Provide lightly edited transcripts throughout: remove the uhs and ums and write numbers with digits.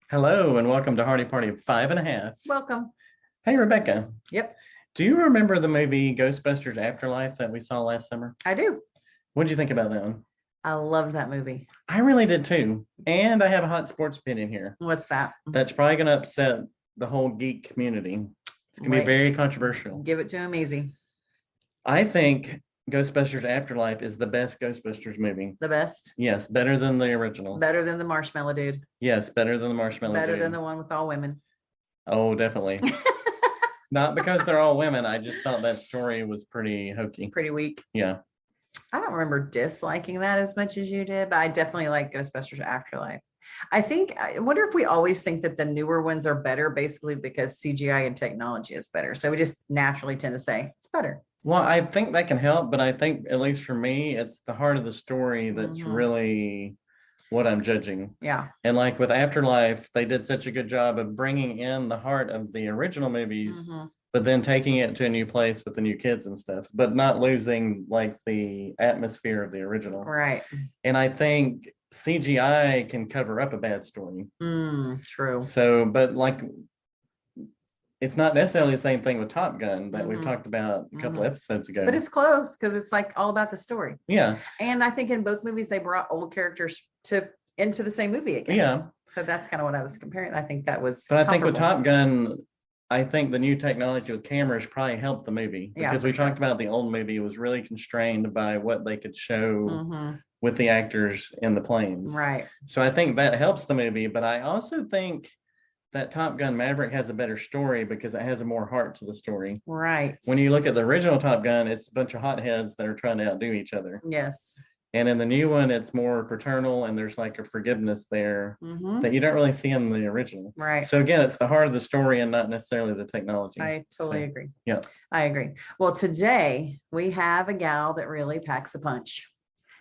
Hello and welcome to Hardy Party 5.5. Welcome. Hey, Rebecca. Yep. Do you remember the movie Ghostbusters Afterlife that we saw last summer? I do. What did you think about that one? I love that movie. I really did too. And I have a hot sports opinion here. What's that? That's probably going to upset the whole geek community. It's going to be very controversial. Give it to him easy. I think Ghostbusters Afterlife is the best Ghostbusters movie. The best? Yes, better than the originals. Better than the Marshmallow Dude. Yes, better than the Marshmallow Better Dude. than the one with all women. Oh, definitely. Not because they're all women. I just thought that story was pretty hokey. Pretty weak. Yeah. I don't remember disliking that as much as you did, but I definitely like Ghostbusters Afterlife. I wonder if we always think that the newer ones are better basically because CGI and technology is better. So we just naturally tend to say it's better. Well, I think that can help, but I think, at least for me, it's the heart of the story that's really what I'm judging. Yeah. And like with Afterlife, they did such a good job of bringing in the heart of the original movies, but then taking it to a new place with the new kids and stuff, but not losing like the atmosphere of the original. Right. And I think CGI can cover up a bad story. True. So, but like, it's not necessarily the same thing with Top Gun that we've talked about a couple episodes ago. But it's close because it's like all about the story. Yeah. And I think in both movies, they brought old characters into the same movie again. Yeah. So that's kind of what I was comparing. I think that was. But I think with Top Gun, I think the new technology with cameras probably helped the movie because we talked about the old movie was really constrained by what they could show with the actors in the planes. Right. So I think that helps the movie. But I also think that Top Gun Maverick has a better story because it has a more heart to the story. Right. When you look at the original Top Gun, it's a bunch of hotheads that are trying to outdo each other. Yes. And in the new one, it's more paternal and there's like a forgiveness there that you don't really see in the original. Right. So again, it's the heart of the story and not necessarily the technology. I totally agree. Yeah. I agree. Well, today we have a gal that really packs a punch.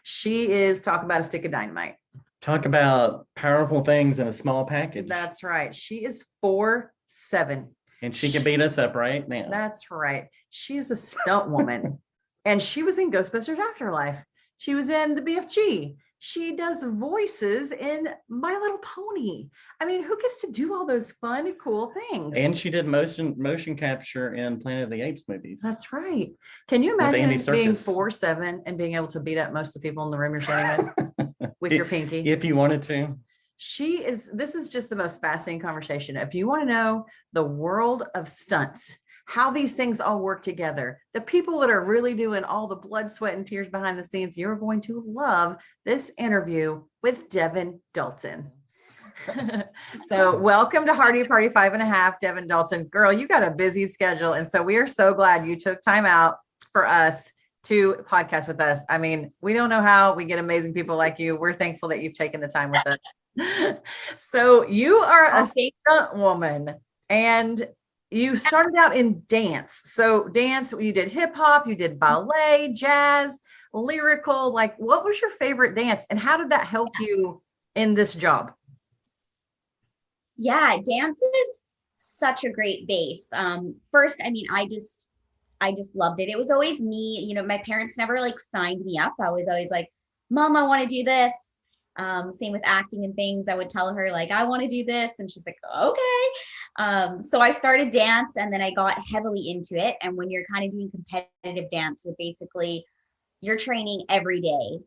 She is talking about a stick of dynamite. Talk about powerful things in a small package. That's right. She is 4'7". And she can beat us up right now. That's right. She is a stunt woman. And she was in Ghostbusters Afterlife. She was in the BFG. She does voices in My Little Pony. I mean, who gets to do all those fun, cool things? And she did motion capture in Planet of the Apes movies. That's right. Can you imagine being 4'7" and being able to beat up most of the people in the room you're standing with your pinky? If you wanted to. This is just the most fascinating conversation. If you want to know the world of stunts, how these things all work together, the people that are really doing all the blood, sweat, and tears behind the scenes, you're going to love this interview with Devyn Dalton. So welcome to Hardy Party 5.5, Devyn Dalton. Girl, you got a busy schedule. And so we are so glad you took time out for us to podcast with us. I mean, we don't know how we get amazing people like you. We're thankful that you've taken the time with us. So you are a stunt woman and you started out in dance. So dance, you did hip hop, you did ballet, jazz, lyrical. Like, what was your favorite dance and how did that help you in this job? Yeah, dance is such a great base. First, I mean, I just loved it. It was always me, you know, my parents never like signed me up. I was always like, Mom, I want to do this. Same with acting and things. I would tell her like, I want to do this. And she's like, okay. So I started dance and then I got heavily into it. And when you're kind of doing competitive dance, you're training every day.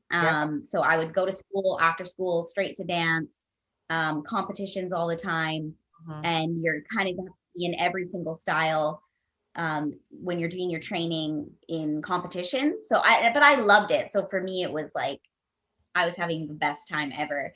So I would go to school, after school, straight to dance, competitions all the time. And you're kind of in every single style when you're doing your training in competition. But I loved it. So for me, it was like, I was having the best time ever.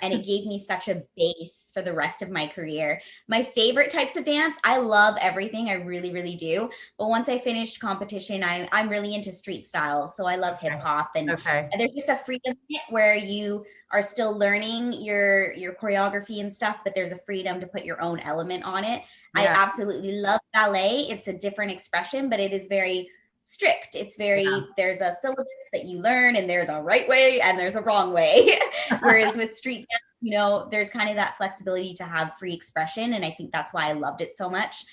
And it gave me such a base for the rest of my career. My favorite types of dance, I love everything. I really, really do. But once I finished competition, I'm really into street styles. So I love hip hop, and there's just a freedom in it where you are still learning your choreography and stuff, but there's a freedom to put your own element on it. Yeah. I absolutely love ballet. It's a different expression, but it is very strict. It's very, there's a syllabus that you learn, and there's a right way and there's a wrong way. Whereas with street dance, you know, there's kind of that flexibility to have free expression. And I think that's why I loved it so much.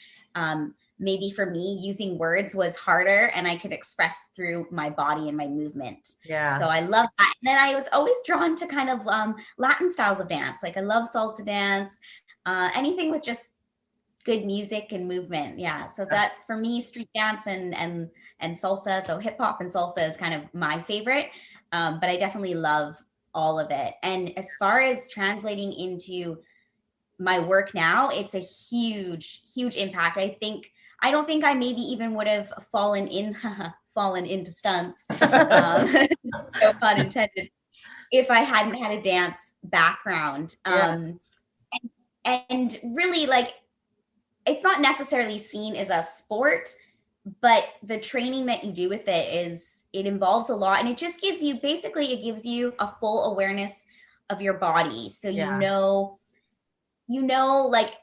Maybe for me, using words was harder, and I could express through my body and my movement. Yeah. So I love that. And then I was always drawn to kind of Latin styles of dance. Like I love salsa dance, anything with just good music and movement. Yeah. So that for me, street dance and salsa. So hip hop and salsa is kind of my favorite. But I definitely love all of it. And as far as translating into my work now, it's a huge, huge impact. I don't think I maybe even would have fallen into stunts, no pun intended, if I hadn't had a dance background. And really, like, it's not necessarily seen as a sport, but the training that you do with it involves a lot. And it just gives you, it gives you a full awareness of your body. So you know, like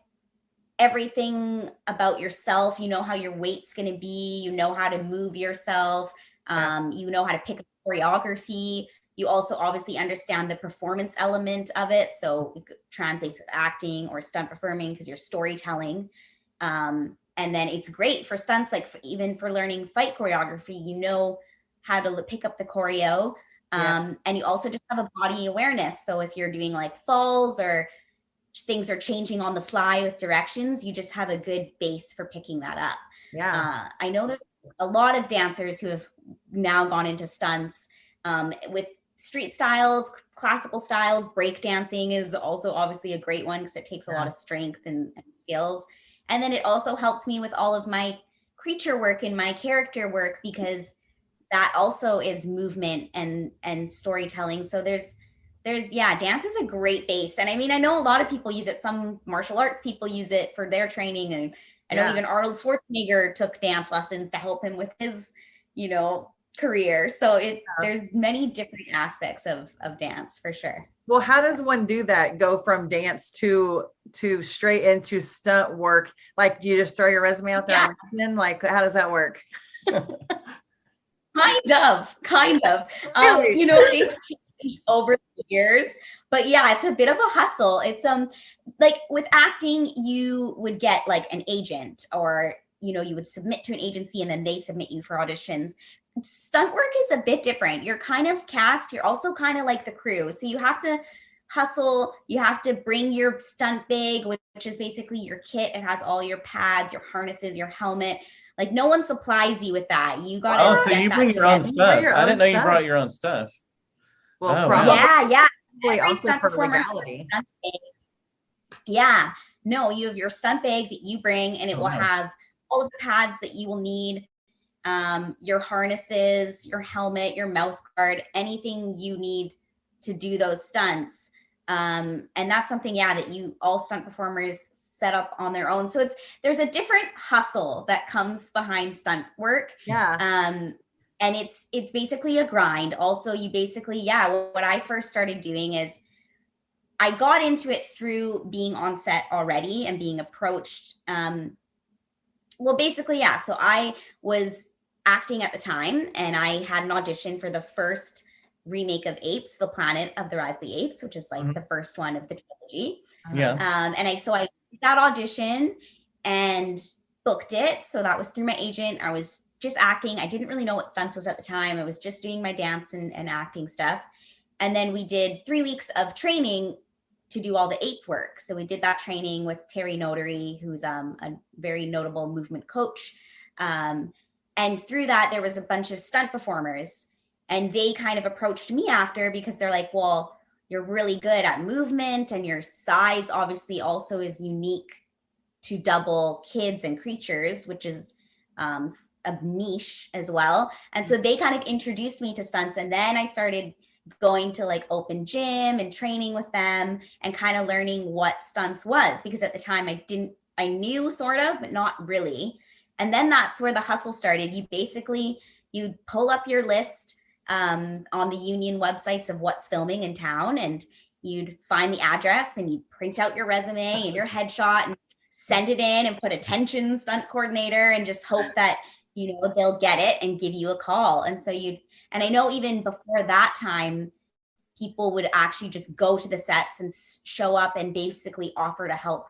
everything about yourself, you know how your weight's going to be, you know how to move yourself, you know how to pick up choreography. You also obviously understand the performance element of it. So it translates with acting or stunt performing because you're storytelling. And then it's great for stunts, like even for learning fight choreography, you know how to pick up the choreo. And you also just have a body awareness. So if you're doing like falls or things are changing on the fly with directions, you just have a good base for picking that up. I know there's a lot of dancers who have now gone into stunts with street styles, classical styles. Break dancing is also obviously a great one because it takes a lot of strength and skills. And then it also helped me with all of my creature work and my character work, because that also is movement and storytelling. So there's dance is a great base. And I mean, I know a lot of people use it. Some martial arts people use it for their training. And I know even Arnold Schwarzenegger took dance lessons to help him with his, career. So there's many different aspects of dance for sure. Well, how does one do that? Go from dance to straight into stunt work? Like, do you just throw your resume out there on LinkedIn? Like, how does that work? Kind of. Really? Things change over the years, but yeah, it's a bit of a hustle. It's like with acting, you would get like an agent, or you would submit to an agency and then they submit you for auditions. Stunt work is a bit different. You're kind of cast. You're also kind of like the crew. So you have to hustle. You have to bring your stunt bag, which is basically your kit. It has all your pads, your harnesses, your helmet. Like no one supplies you with that. You got to. Oh, so you bring your own stuff. I didn't know you brought your own stuff. Well, probably. Yeah. Every also stunt performer legality. Yeah. No, you have your stunt bag that you bring, and it will have all of the pads that you will need. Your harnesses, your helmet, your mouth guard, anything you need to do those stunts. And that's something, that all stunt performers set up on their own. So there's a different hustle that comes behind stunt work. And it's basically a grind. Also, you basically, what I first started doing is I got into it through being on set already and being approached. So I was acting at the time, and I had an audition for the first remake of Apes, The Planet of the Rise of the Apes, which is like the first one of the trilogy. And I did that audition and booked it. So that was through my agent. I was just acting. I didn't really know what stunts was at the time. I was just doing my dance and acting stuff. And then we did 3 weeks of training to do all the ape work. So we did that training with Terry Notary, who's a very notable movement coach. And through that, there was a bunch of stunt performers, and they kind of approached me after, because they're like, well, you're really good at movement, and your size obviously also is unique to double kids and creatures, which is a niche as well. And so they kind of introduced me to stunts, and then I started going to like open gym and training with them and kind of learning what stunts was, because at the time I knew sort of, but not really. And then that's where the hustle started. You'd pull up your list on the union websites of what's filming in town, and you'd find the address and you'd print out your resume and your headshot and send it in and put attention stunt coordinator and just hope that, they'll get it and give you a call. And so and I know even before that time, people would actually just go to the sets and show up and basically offer to help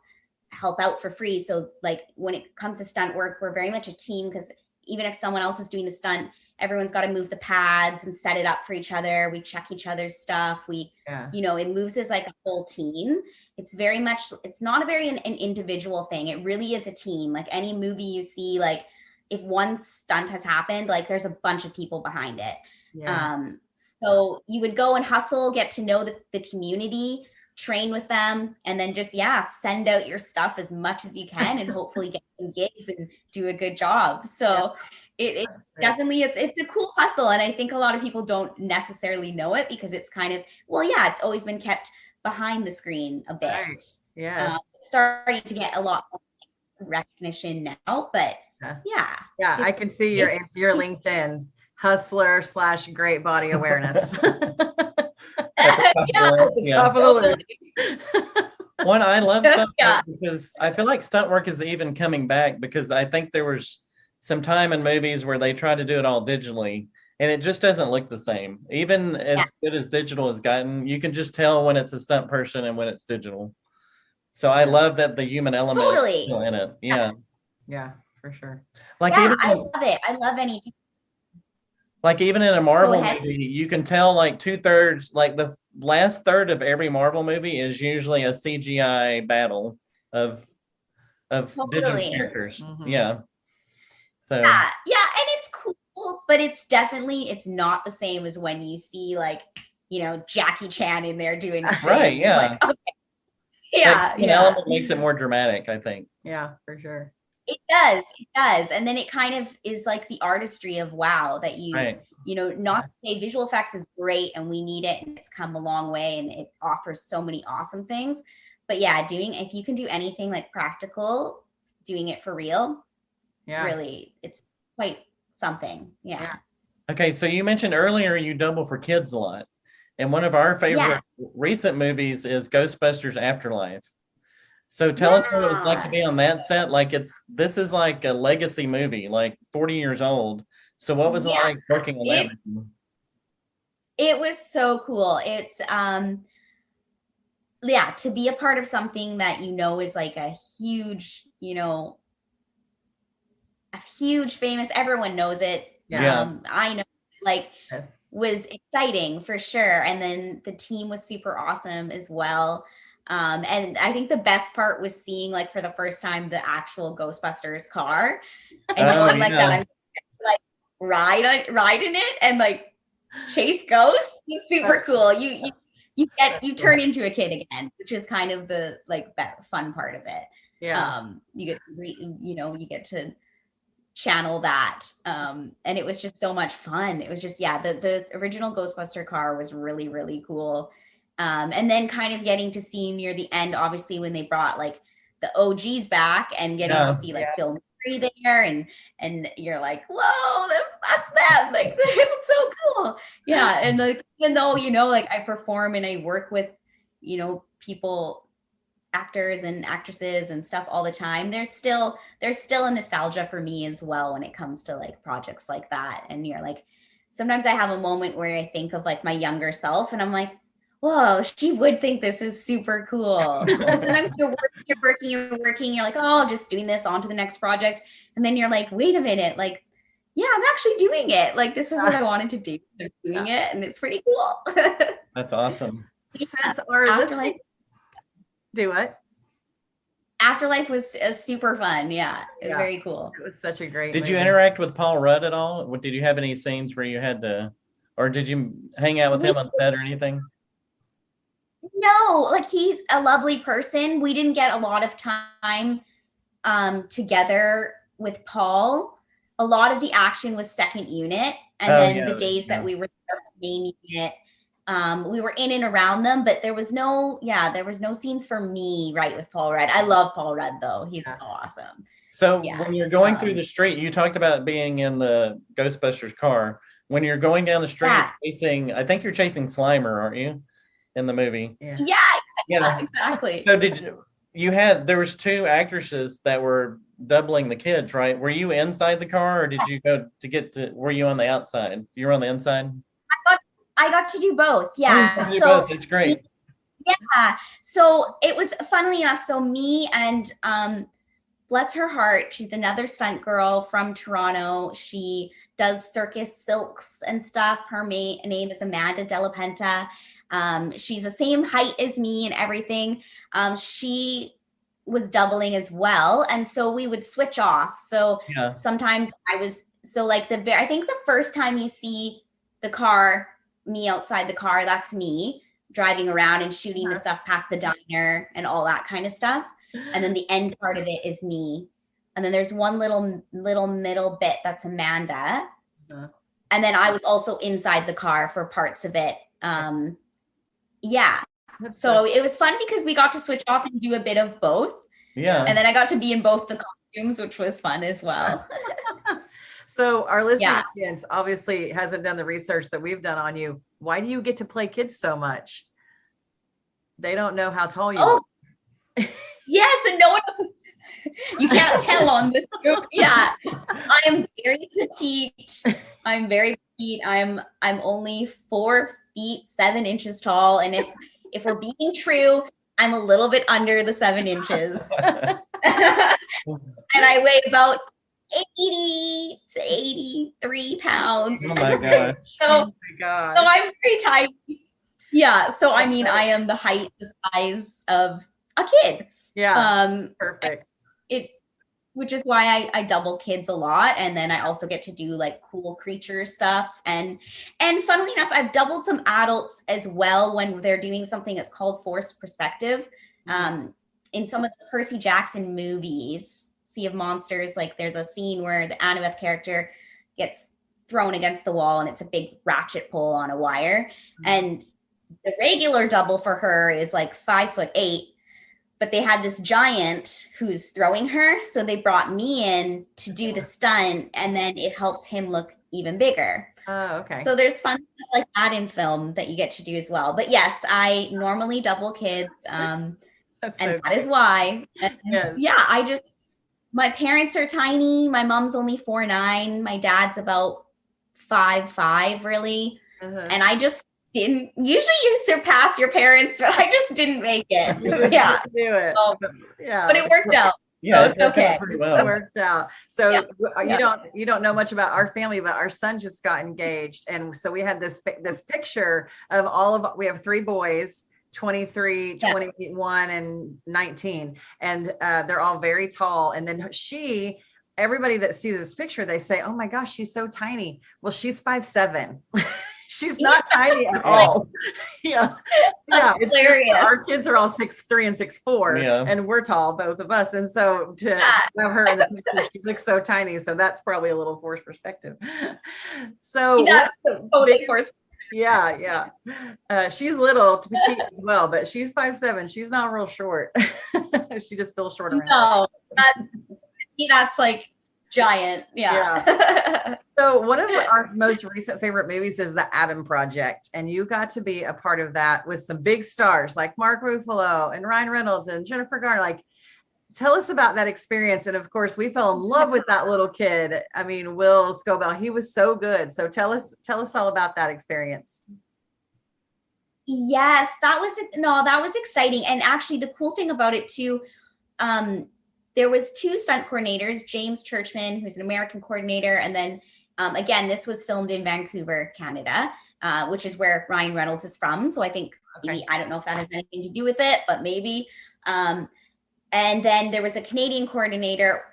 out for free. So like when it comes to stunt work, we're very much a team, because even if someone else is doing the stunt, everyone's got to move the pads and set it up for each other. We check each other's stuff. It moves as like a whole team. It's not a very an individual thing. It really is a team. Like any movie you see, like if one stunt has happened, like there's a bunch of people behind it. Yeah. So you would go and hustle, get to know the community, train with them, and then just, send out your stuff as much as you can and hopefully get some gigs and do a good job. So it definitely, it's a cool hustle. And I think a lot of people don't necessarily know it because it's kind of, it's always been kept behind the screen a bit. Right. Yeah. It's starting to get a lot more recognition now, but yeah, I can see your LinkedIn hustler / great body awareness. Top of the list. One, I love stunt work because I feel like stunt work is even coming back, because I think there was some time in movies where they try to do it all digitally and it just doesn't look the same. Even as good as digital has gotten, you can just tell when it's a stunt person and when it's digital. So I love that the human element is still in it. Yeah, for sure. Like I love it. I love any. Like even in a Marvel movie, you can tell like 2/3, like the last third of every Marvel movie is usually a CGI battle of digital characters. Mm-hmm. Yeah. So and it's cool, but it's not the same as when you see like, Jackie Chan in there doing the right. Yeah. Like, okay. Yeah. An element makes it more dramatic, I think. Yeah, for sure. It does. And then it kind of is like the artistry of that not to say visual effects is great and we need it and it's come a long way and it offers so many awesome things. But if you can do anything like practical, doing it for real, it's quite something. Yeah. Okay. So you mentioned earlier you double for kids a lot. And one of our favorite recent movies is Ghostbusters Afterlife. So tell us what it was like to be on that set. Like this is like a legacy movie, like 40 years old. So what was it like working on that movie? It was so cool. It's to be a part of something that is like a huge, famous, everyone knows it. I know, like was exciting for sure. And then the team was super awesome as well. And I think the best part was seeing like for the first time the actual Ghostbusters car and knowing like that I'm like ride in it and like chase ghosts. It's super cool. You turn into a kid again, which is kind of the like fun part of it. You get you get to channel that, and it was just so much fun. It was just the original Ghostbuster car was really, really cool. And then kind of getting to see near the end, obviously, when they brought like the OGs back and getting to see like Bill Murray there, and you're like, whoa, that's them. Like it's so cool. Yeah. And like even though like I perform and I work with people, actors and actresses and stuff all the time, there's still a nostalgia for me as well when it comes to like projects like that. And you're like, sometimes I have a moment where I think of like my younger self and I'm like, whoa, she would think this is super cool. Sometimes you're working, you're like, oh, just doing this on to the next project. And then you're like, wait a minute, like, yeah, I'm actually doing it. Like, this is what I wanted to do. I'm doing it, and it's pretty cool. That's awesome. Since our Afterlife. Do what? Afterlife was super fun. Yeah, it was very cool. It was such a great Did movie. you interact with Paul Rudd at all? Did you have any scenes where you had to, or did you hang out with him on set or anything? No, like he's a lovely person. We didn't get a lot of time together with Paul. A lot of the action was second unit, and then the days that we were there for main unit, We were in and around them, but there was no scenes for me, right, with Paul Rudd. I love Paul Rudd though. He's awesome. So Yeah. when you're going through the street, you talked about being in the Ghostbusters car. When you're going down the street chasing, I think you're chasing Slimer, aren't you? In the movie. Yeah, exactly. So there was two actresses that were doubling the kids, right? Were you inside the car or did you were you on the outside? You were on the inside? I got to do both. Yeah. Oh, so both. That's great. Yeah. So it was, funnily enough, so me and bless her heart, she's another stunt girl from Toronto. She does circus silks and stuff. Her name is Amanda Della Penta. She's the same height as me and everything. She was doubling as well. And so we would switch off. So sometimes I think the first time you see the car, me outside the car, that's me driving around and shooting the stuff past the diner and all that kind of stuff. And then the end part of it is me. And then there's one little middle bit that's Amanda. And then I was also inside the car for parts of it. So it was fun because we got to switch off and do a bit of both. Yeah. And then I got to be in both the costumes, which was fun as well. So our listening audience obviously hasn't done the research that we've done on you. Why do you get to play kids so much? They don't know how tall you are. Yes, and no one, you can't tell on this group. Yeah, I am very petite. I'm very petite. I'm only 4 feet 7 inches tall, and if we're being true, I'm a little bit under the 7 inches, and I weigh about 80 to 83 pounds. Oh my god! So I'm very tiny. Yeah, so I mean, I am the height, the size of a kid. Yeah. Perfect. Which is why I double kids a lot. And then I also get to do like cool creature stuff. And funnily enough, I've doubled some adults as well when they're doing something that's called forced perspective. In some of the Percy Jackson movies, Sea of Monsters, like there's a scene where the Annabeth character gets thrown against the wall and it's a big ratchet pole on a wire. And the regular double for her is like 5'8", but they had this giant who's throwing her. So they brought me in to do the stunt, and then it helps him look even bigger. Oh, okay. So there's fun stuff like that in film that you get to do as well. But yes, I normally double kids. And that is why. Yeah, my parents are tiny. My mom's only 4'9". My dad's about 5'5", really. And I just didn't. Usually you surpass your parents, but I just didn't make it. Do it. So, but it worked out. Yeah, so it's okay. It worked out. So you don't know much about our family, but our son just got engaged, and so we had this picture of we have 3 boys, 23, 21, and 19, and they're all very tall. And then everybody that sees this picture, they say, "Oh my gosh, she's so tiny." Well, she's 5'7". She's not tiny at all. It's hilarious. Our kids are all 6'3" and 6'4", and we're tall, both of us. And so to have her in the picture, she looks so tiny. So that's probably a little forced perspective. So she's little to see as well, but she's 5'7". She's not real short. She just feels short around. No, that's like giant. Yeah. So one of our most recent favorite movies is The Adam Project, and you got to be a part of that with some big stars like Mark Ruffalo and Ryan Reynolds and Jennifer Garner. Like, tell us about that experience. And of course, we fell in love with that little kid. I mean, Will Scobell, he was so good. So tell us all about that experience. Yes, that was exciting. And actually, the cool thing about it too, there was 2 stunt coordinators, James Churchman, who's an American coordinator, and then again, this was filmed in Vancouver, Canada, which is where Ryan Reynolds is from. So I think maybe, I don't know if that has anything to do with it, but maybe. And then there was a Canadian coordinator,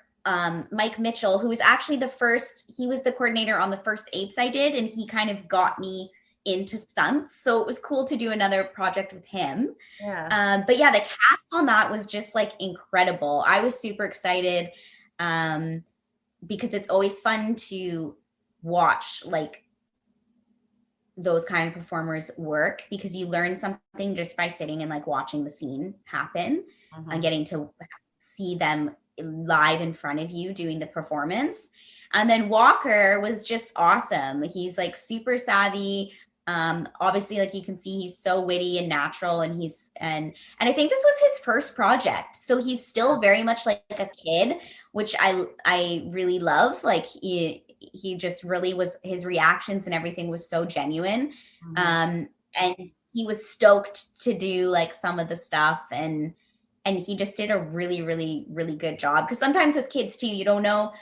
Mike Mitchell, who was actually he was the coordinator on the first Apes I did, and he kind of got me into stunts. So it was cool to do another project with him. But yeah, the cast on that was just like incredible. I was super excited because it's always fun to watch like those kind of performers work, because you learn something just by sitting and like watching the scene happen and getting to see them live in front of you doing the performance. And then Walker was just awesome. He's like super savvy. Obviously, like you can see, he's so witty and natural, and and I think this was his first project, so he's still very much like a kid, which I really love. Like he just really was, his reactions and everything was so genuine. And he was stoked to do like some of the stuff, and he just did a really, really, really good job. Because sometimes with kids too, you don't know,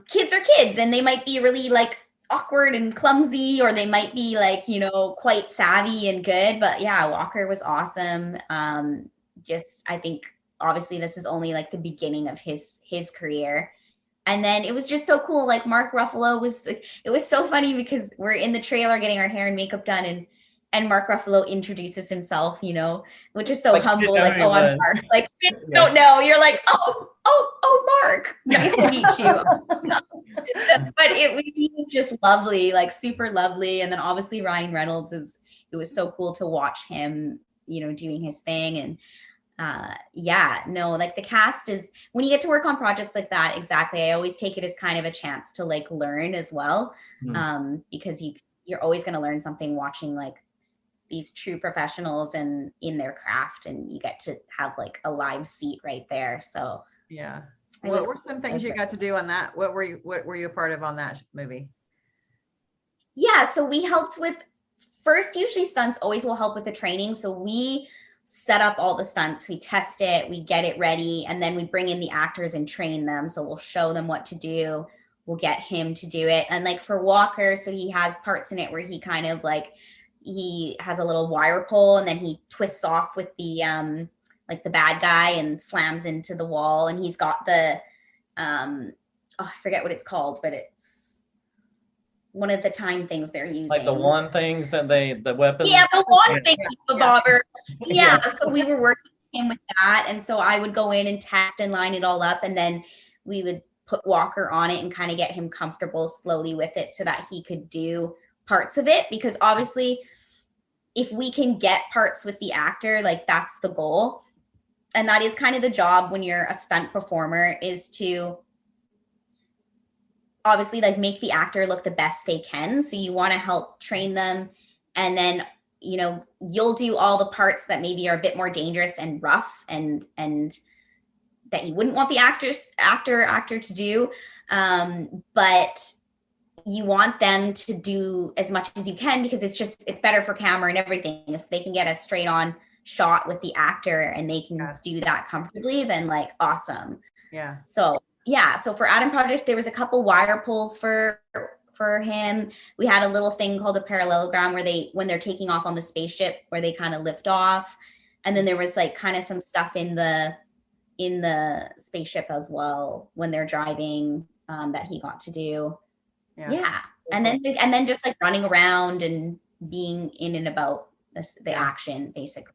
kids are kids, and they might be really like awkward and clumsy, or they might be like, you know, quite savvy and good. But yeah, Walker was awesome. Just, I think obviously this is only like the beginning of his career. And then it was just so cool. Like Mark Ruffalo it was so funny, because we're in the trailer getting our hair and makeup done, and Mark Ruffalo introduces himself, you know, which is so Like, humble. you know, Like, oh, I'm Mark. Like, you don't know. You're like, oh, Mark. Nice to meet you. But he was just lovely, like super lovely. And then obviously Ryan Reynolds it was so cool to watch him, you know, doing his thing. And like the cast is, when you get to work on projects like that, exactly, I always take it as kind of a chance to like learn as well. Because you're always going to learn something watching like these true professionals and in their craft, and you get to have like a live seat right there. So yeah. What were some things you got to do on that? What were you a part of on that movie? Yeah, so we helped with, first, usually stunts always will help with the training. So we set up all the stunts, we test it, we get it ready, and then we bring in the actors and train them. So we'll show them what to do. We'll get him to do it. And like for Walker, so he has parts in it where he kind of like, he has a little wire pole, and then he twists off with the like the bad guy and slams into the wall. And he's got the I forget what it's called, but it's one of the time things they're using. Like the one things that the weapons. Yeah, the one thing, the bobber. Yeah. So we were working with him with that. And so I would go in and test and line it all up. And then we would put Walker on it and kind of get him comfortable slowly with it, so that he could do parts of it. Because obviously, if we can get parts with the actor, like that's the goal. And that is kind of the job when you're a stunt performer, is to obviously like make the actor look the best they can. So you want to help train them. And then, you know, you'll do all the parts that maybe are a bit more dangerous and rough and that you wouldn't want the actor to do. But you want them to do as much as you can, because it's better for camera and everything. If they can get a straight on shot with the actor and they can do that comfortably, then like awesome. Yeah. So for Adam Project, there was a couple wire pulls for him. We had a little thing called a parallelogram when they're taking off on the spaceship, where they kind of lift off. And then there was like kind of some stuff in the spaceship as well when they're driving, that he got to do. Yeah. And then just like running around and being in and about the action, basically.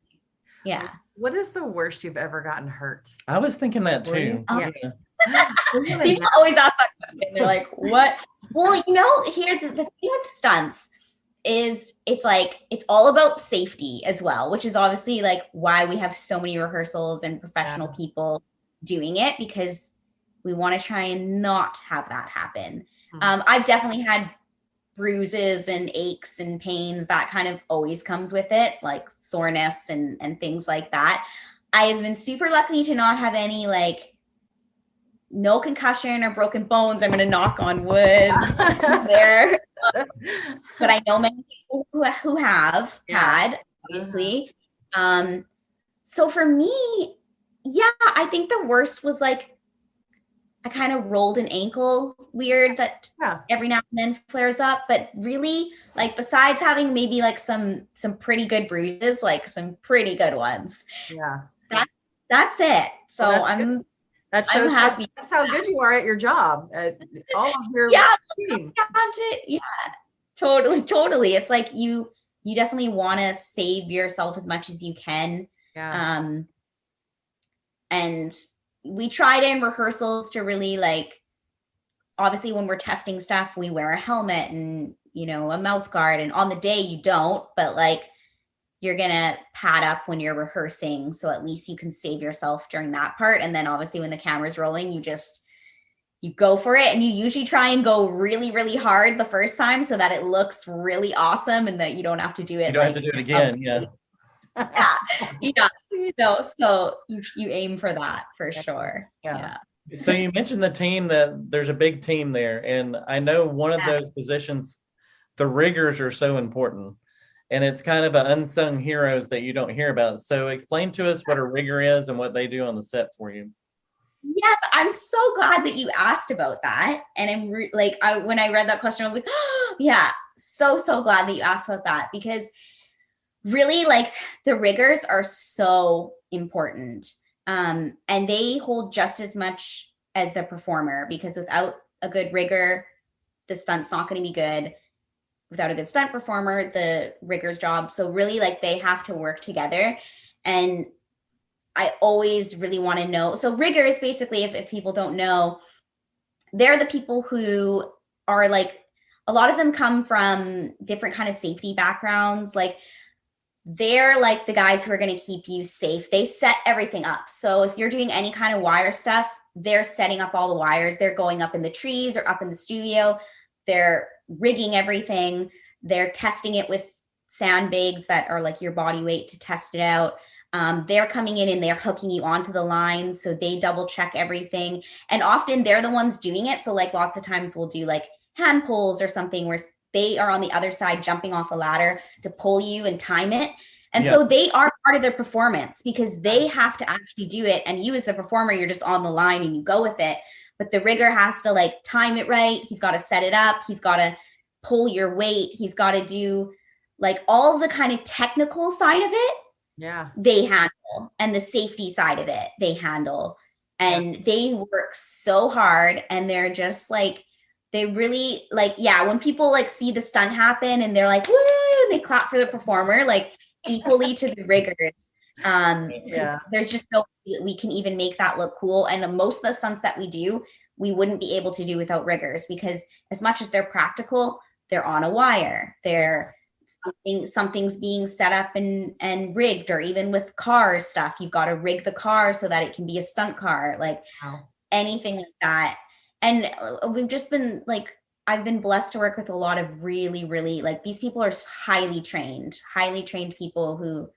Yeah. What is the worst you've ever gotten hurt? I was thinking that too. People always ask that question. They're like, what? Well, you know, here the thing with stunts is it's all about safety as well, which is obviously like why we have so many rehearsals and professional people doing it, because we want to try and not have that happen. I've definitely had bruises and aches and pains. That kind of always comes with it, like soreness and things like that. I have been super lucky to not have any, like, no concussion or broken bones. I'm going to knock on wood there. But I know many people who have had, obviously. So for me, I think the worst was like, I kind of rolled an ankle weird that every now and then flares up. But really, like, besides having maybe like some pretty good bruises, like some pretty good ones. Yeah. That's it. So well, that shows I'm happy. That's how good you are at your job. All of your team. Totally. It's like you definitely want to save yourself as much as you can. Yeah. And we tried in rehearsals to really, like, obviously when we're testing stuff, we wear a helmet and you know, a mouth guard, and on the day you don't, but like you're gonna pad up when you're rehearsing, so at least you can save yourself during that part. And then obviously when the camera's rolling, you go for it, and you usually try and go really, really hard the first time so that it looks really awesome and that you don't have to do it. You don't have to do it again. Yeah. You know, so you aim for that for sure. Yeah. So you mentioned the team, that there's a big team there, and I know one of those positions, the riggers are so important, and it's kind of an unsung heroes that you don't hear about. So explain to us what a rigger is and what they do on the set for you. Yes, I'm so glad that you asked about that. And I'm when I read that question, I was like, oh, yeah, so glad that you asked about that, because really, like, the riggers are so important. And they hold just as much as the performer, because without a good rigger, the stunt's not going to be good. Without a good stunt performer, the rigger's job. So really, like, they have to work together. And I always really want to know. So riggers, basically, if people don't know, they're the people who are like, a lot of them come from different kind of safety backgrounds. Like, they're like the guys who are going to keep you safe. They set everything up. So if you're doing any kind of wire stuff, they're setting up all the wires. They're going up in the trees or up in the studio. They're rigging everything. They're testing it with sandbags that are like your body weight to test it out. They're coming in and they're hooking you onto the line. So they double check everything. And often they're the ones doing it. So like lots of times we'll do like hand pulls or something where they are on the other side jumping off a ladder to pull you and time it. And so they are part of their performance, because they have to actually do it. And you as the performer, you're just on the line and you go with it. But the rigger has to like time it right. He's got to set it up. He's got to pull your weight. He's got to do like all the kind of technical side of it. Yeah. They handle, and the safety side of it, they handle. And they work so hard, and they're just like, they really like, when people like see the stunt happen and they're like, woo, and they clap for the performer, like equally to the riggers. There's just no way we can even make that look cool. And most of the stunts that we do, we wouldn't be able to do without riggers, because as much as they're practical, they're on a wire. They're something's being set up and rigged, or even with car stuff, you've got to rig the car so that it can be a stunt car, like anything like that. And we've just been like, I've been blessed to work with a lot of really, really, like, these people are highly trained people who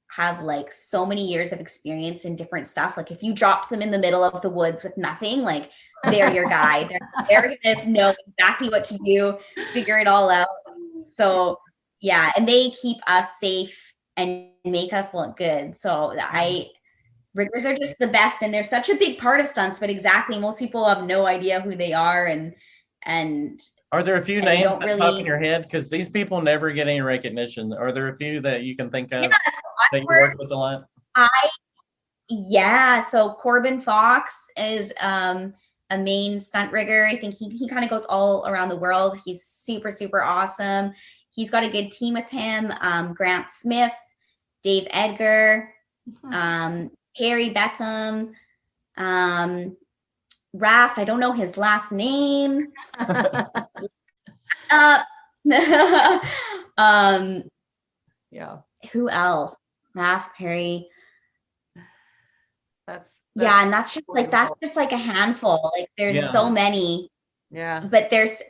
have like so many years of experience in different stuff. Like if you dropped them in the middle of the woods with nothing, like they're your guy. They're gonna know exactly what to do, figure it all out. So yeah, and they keep us safe and make us look good. So riggers are just the best, and they're such a big part of stunts, but exactly, most people have no idea who they are. And are there a few names that pop in your head? Because these people never get any recognition. Are there a few that you can think of that you work with a lot? So Corbin Fox is a main stunt rigger. I think he kind of goes all around the world. He's super, super awesome. He's got a good team with him. Grant Smith, Dave Edgar, Harry Beckham, Raph, I don't know his last name. Who else? Raph, Harry. That's and that's just like a handful. Like there's so many. Yeah. But it's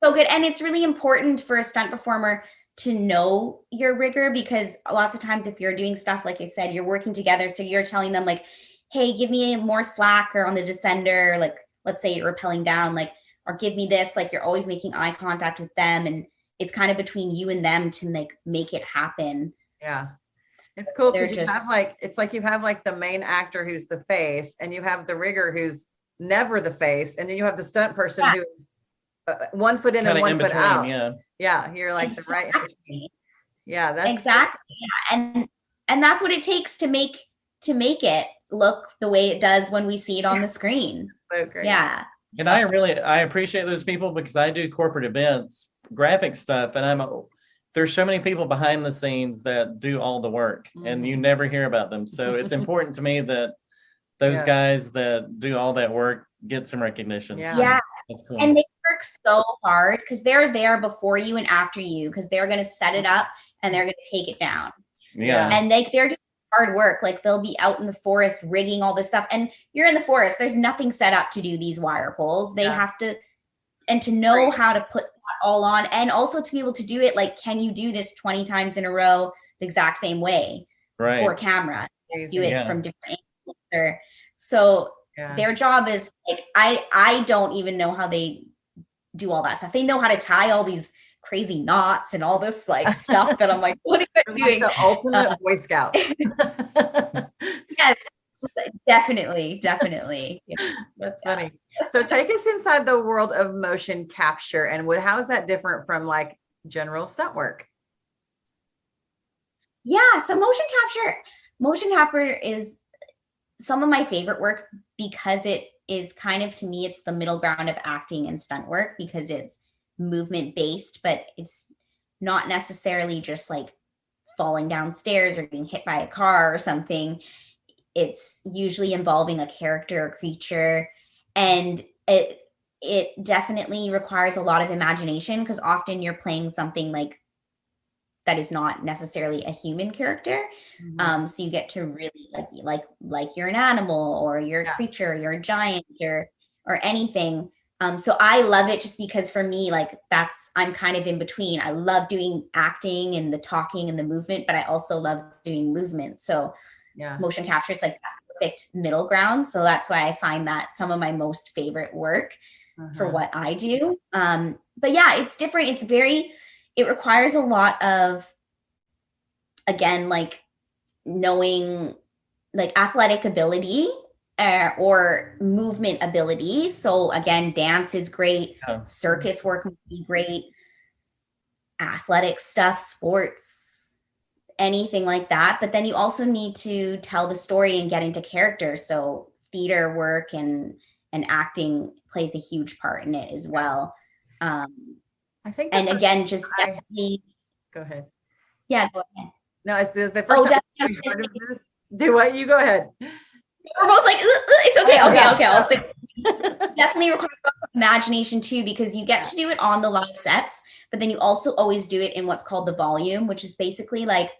so good. And it's really important for a stunt performer to know your rigger, because lots of times if you're doing stuff, like I said, you're working together. So you're telling them like, hey, give me more slack, or on the descender, like let's say you're rappelling down, like, or give me this, like you're always making eye contact with them. And it's kind of between you and them to make it happen. Yeah. It's cool because you have like, it's like you have like the main actor who's the face, and you have the rigger who's never the face. And then you have the stunt person who's 1 foot in and 1 foot out. Yeah. You're like the right in between. Yeah. That's exactly. Yeah. And that's what it takes to make it look the way it does when we see it on the screen. So great. Yeah. And I appreciate those people, because I do corporate events, graphic stuff, and there's so many people behind the scenes that do all the work, and you never hear about them. So it's important to me that those guys that do all that work get some recognition. Yeah. That's cool. And they work so hard because they're there before you and after you, because they're going to set it up and they're going to take it down. Yeah. And they're just hard work. Like they'll be out in the forest rigging all this stuff. And you're in the forest. There's nothing set up to do these wire pulls. They have to, and to know how to put that all on, and also to be able to do it. Like, can you do this 20 times in a row the exact same way for camera? Do it from different angles. So their job is like, I don't even know how they do all that stuff. They know how to tie all these crazy knots and all this like stuff that I'm like, what are you doing? Like the ultimate Boy Scout. Yes, definitely. That's funny. So take us inside the world of motion capture, and how is that different from like general stunt work? Yeah, so motion capture is some of my favorite work because it is kind of, to me, it's the middle ground of acting and stunt work, because it's movement based, but it's not necessarily just like falling downstairs or getting hit by a car or something. It's usually involving a character or creature, and it definitely requires a lot of imagination, because often you're playing something like that is not necessarily a human character. So you get to really like you're an animal, or you're a creature, you're a giant, or anything. So I love it just because for me, like I'm kind of in between. I love doing acting and the talking and the movement, but I also love doing movement. So motion capture is like that perfect middle ground. So that's why I find that some of my most favorite work for what I do. But yeah, it's different. It requires a lot of, again, like knowing like athletic ability or movement ability. So again, dance is great. Circus work would be great. Athletic stuff, sports, anything like that. But then you also need to tell the story and get into character. So theater work and acting plays a huge part in it as well. I think, and again, just definitely go ahead. Yeah, go ahead. No, it's the first time I heard of this. Do what? You go ahead. We're both like, it's okay. Okay. I'll say definitely requires imagination too, because you get to do it on the live sets, but then you also always do it in what's called the volume, which is basically like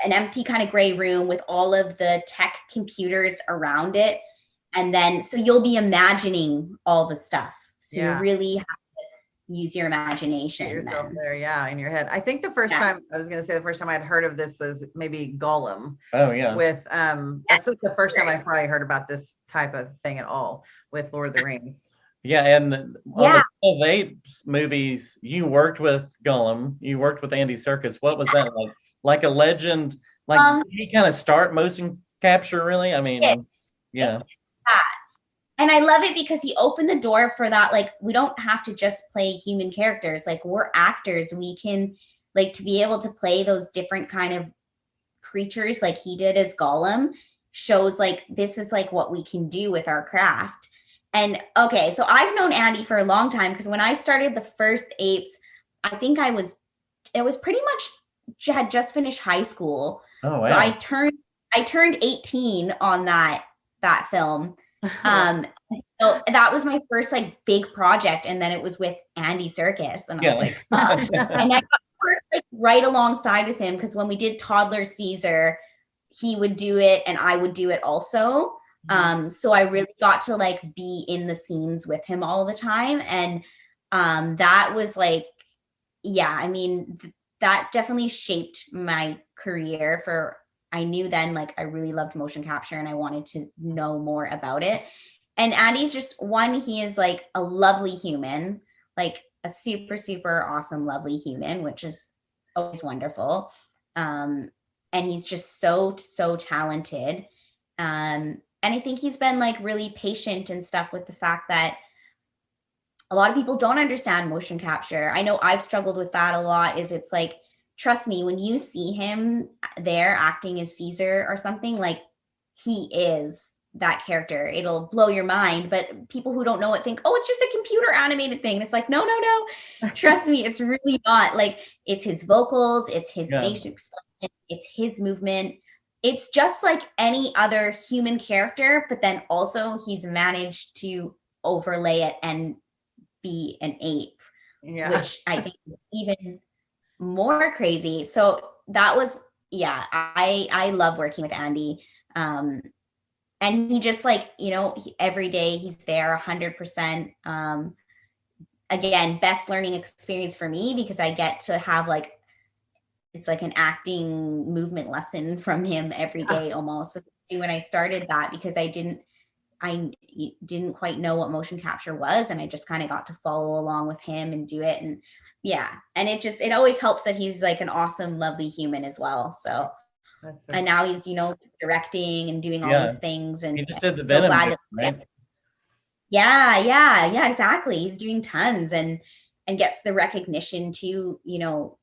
an empty kind of gray room with all of the tech computers around it. And then, so you'll be imagining all the stuff. So you really have use your imagination there, in your head. I think the first time I'd heard of this was maybe Gollum. Oh yeah. With that's the first time I probably heard about this type of thing at all with Lord of the Rings. Yeah, and on the Apes movies, you worked with Gollum, you worked with Andy Serkis. What was that like? Like a legend? Like did he kind of start motion capture really? I mean, And I love it because he opened the door for that. Like, we don't have to just play human characters. Like, we're actors. We can, like, to be able to play those different kind of creatures like he did as Gollum shows, like, this is, like, what we can do with our craft. And, okay, so I've known Andy for a long time, because when I started the first Apes, I think it was pretty much, had just finished high school. Oh, wow. So I turned 18 on that film. So that was my first like big project, and then it was with Andy Serkis, and I was like, and I got work like right alongside with him, because when we did Toddler Caesar, he would do it and I would do it also. So I really got to like be in the scenes with him all the time, and that was like, I mean, that definitely shaped my career. I knew then, like, I really loved motion capture and I wanted to know more about it. And Andy's just he is like a lovely human, like a super, super awesome, lovely human, which is always wonderful. And he's just so, so talented. And I think he's been like really patient and stuff with the fact that a lot of people don't understand motion capture. I know I've struggled with that a lot. It's like, trust me, when you see him there acting as Caesar or something, like he is that character. It'll blow your mind. But people who don't know it think, oh, it's just a computer animated thing. And it's like, no. Trust me, it's really not. Like, it's his vocals, it's his facial expression, it's his movement. It's just like any other human character, but then also he's managed to overlay it and be an ape, which I think is even more crazy. So that was, yeah, I love working with Andy. And he just like, you know, every day he's there 100%. Again, best learning experience for me because I get to have like, it's like an acting movement lesson from him every day almost. When I started that, because I didn't quite know what motion capture was, and I just kind of got to follow along with him and do it. And yeah, and it always helps that he's like an awesome, lovely human as well. So and now he's, you know, directing and doing all these things, and he just did the so Venom glad movie, right? Yeah, exactly. He's doing tons and gets the recognition too, you know,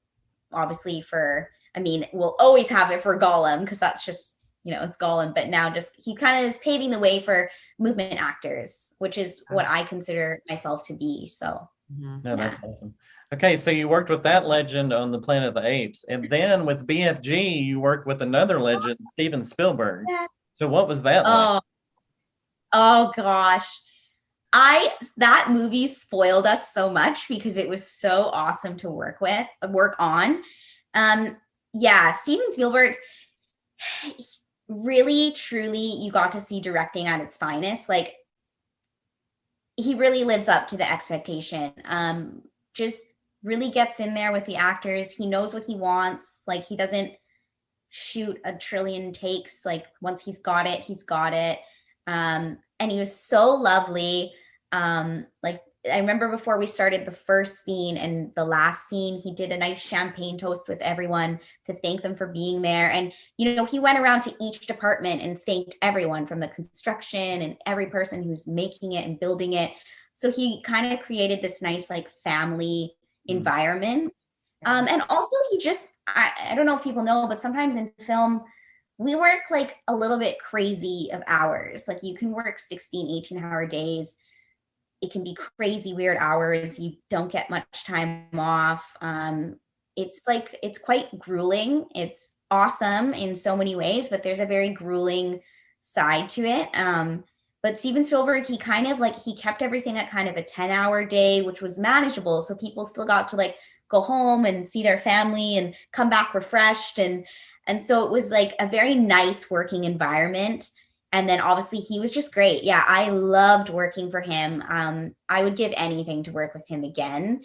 obviously for, I mean, we'll always have it for Gollum because that's just, you know, it's Gollum, but now just he kind of is paving the way for movement actors, which is what I consider myself to be. So no, that's awesome. Okay, so you worked with that legend on the Planet of the Apes, and then with BFG, you worked with another legend, Steven Spielberg. So what was that like? Oh gosh. That movie spoiled us so much because it was so awesome to work on. Yeah, Steven Spielberg, really, truly, you got to see directing at its finest. Like, he really lives up to the expectation. Just really gets in there with the actors. He knows what he wants. Like, he doesn't shoot a trillion takes. Like, once he's got it, he's got it. And he was so lovely. Like, I remember before we started the first scene and the last scene, he did a nice champagne toast with everyone to thank them for being there. And, you know, he went around to each department and thanked everyone from the construction and every person who's making it and building it. So he kind of created this nice, like, family environment. And also he just, I don't know if people know, but sometimes in film, we work like a little bit crazy of hours. Like, you can work 16, 18-hour days. It can be crazy weird hours. You don't get much time off. It's like, it's quite grueling. It's awesome in so many ways, but there's a very grueling side to it. But Steven Spielberg, he kind of like, he kept everything at kind of a 10-hour day, which was manageable. So people still got to like go home and see their family and come back refreshed. And so it was like a very nice working environment. And then obviously he was just great. Yeah, I loved working for him. I would give anything to work with him again.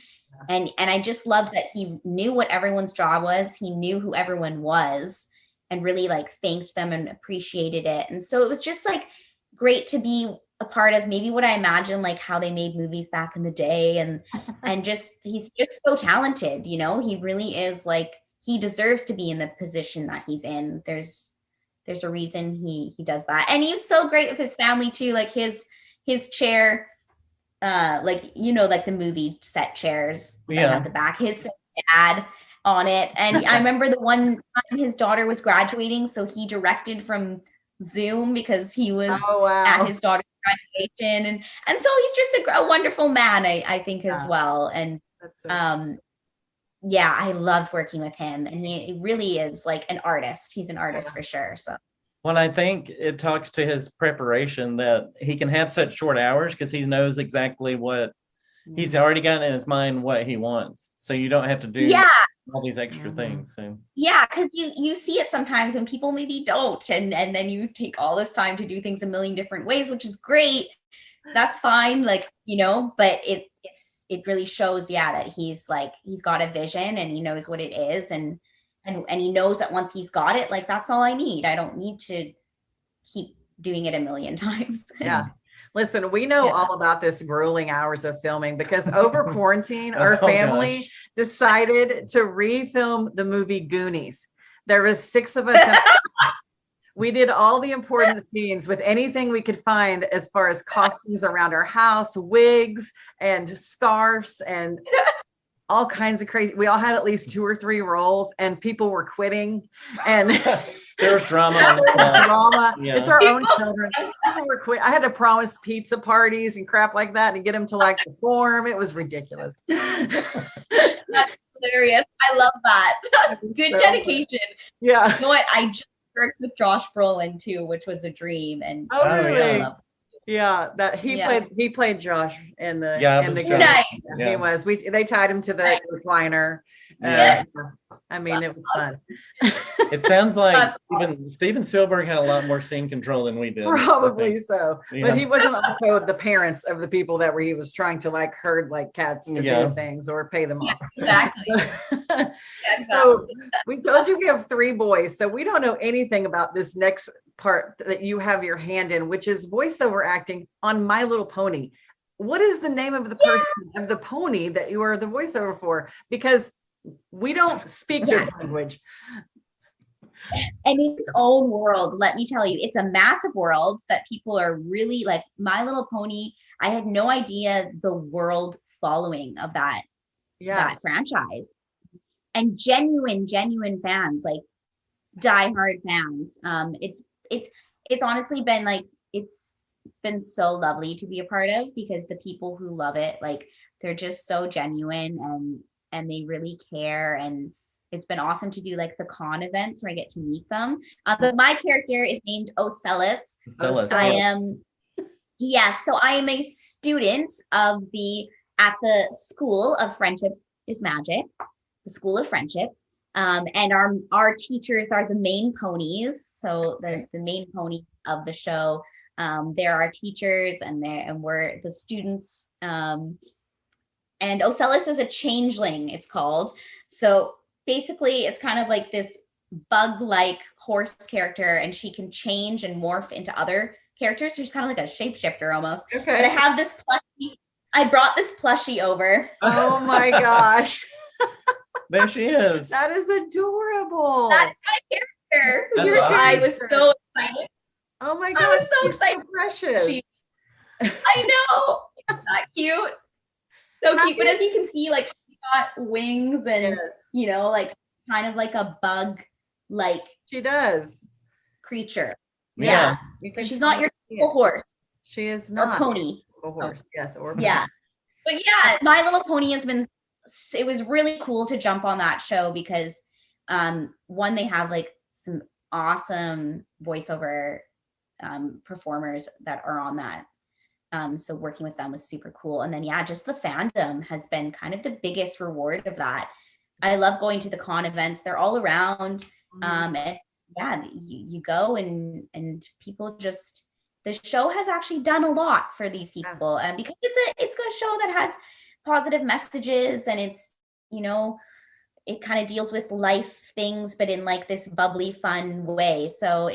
And I just loved that he knew what everyone's job was. He knew who everyone was and really like thanked them and appreciated it. And so it was just like great to be a part of maybe what I imagine, like how they made movies back in the day. And just, he's just so talented, you know, he really is like, he deserves to be in the position that he's in. There's a reason he does that. And he's so great with his family too. Like his chair, like, you know, like the movie set chairs that have the back, his dad on it. And I remember the one time his daughter was graduating, so he directed from Zoom because he was at his daughter's graduation. And so he's just a wonderful man, I think, as well. And yeah, I loved working with him, and he really is like an artist. He's an artist for sure. So, well, I think it talks to his preparation that he can have such short hours because he knows exactly what he's already got in his mind, what he wants. So you don't have to do all these extra things. So yeah, because you see it sometimes when people maybe don't, and then you take all this time to do things a million different ways, which is great. That's fine, like, you know, but it really shows, that he's got a vision and he knows what it is, and he knows that once he's got it, like, that's all I need. I don't need to keep doing it a million times. Yeah. Listen, we know all about this grueling hours of filming because over quarantine, our family decided to refilm the movie Goonies. There was 6 of us. We did all the important scenes with anything we could find as far as costumes around our house, wigs and scarves and all kinds of crazy. We all had at least 2 or 3 roles, and people were quitting. And there's drama. Yeah. It's our own children. People were quitting. I had to promise pizza parties and crap like that and get them to like perform. It was ridiculous. That's hilarious. I love that. That's good dedication. Yeah. You know what? I just worked with Josh Brolin too, which was a dream. And really? Yeah, that he played Josh in the Yeah, in the Josh. Nice. Yeah, he was. They tied him to the recliner. Yeah. I mean, it was fun. It sounds like That's Steven Spielberg had a lot more scene control than we did. Probably so, Yeah. but he wasn't also the parents of the people that he was trying to like herd like cats to Yeah. do things or pay them off. Exactly. So we told you we have 3 boys, so we don't know anything about this next part that you have your hand in, which is voiceover acting on My Little Pony. What is the name of the person of the pony that you are the voiceover for? Because we don't speak this language. And in its own world, let me tell you, it's a massive world that people are really like. My Little Pony, I had no idea the world following of that franchise, and genuine fans, like diehard fans. It's honestly been like, it's been so lovely to be a part of, because the people who love it, like, they're just so genuine and they really care. And it's been awesome to do like the con events where I get to meet them. But my character is named Ocellus. I am, so I am a student of at the School of Friendship is Magic, the School of Friendship. And our teachers are the main ponies. So the main pony of the show, they're our teachers, and we're the students. And Ocellus is a changeling, it's called. So basically it's kind of like this bug-like horse character, and she can change and morph into other characters. So she's kind of like a shapeshifter almost. Okay. But I have this plushie. I brought this plushie over. Oh my gosh. There she is. That is adorable. That's my character. That's awesome. I was so excited. Oh my god. I was so excited. So precious. I know. It's not cute. So cute. But as you can see, like, she got wings and you know, like kind of like a bug, like she does creature. Yeah. So she's not your typical horse. She is not or pony. A horse. Yes. Or yeah. But yeah, My Little Pony has been. It was really cool to jump on that show because one, they have like some awesome voiceover performers that are on that. So working with them was super cool. And then, just the fandom has been kind of the biggest reward of that. I love going to the con events. They're all around. And you go and people just, the show has actually done a lot for these people. And because it's a show that has positive messages, and it's, you know, it kind of deals with life things, but in like this bubbly, fun way. So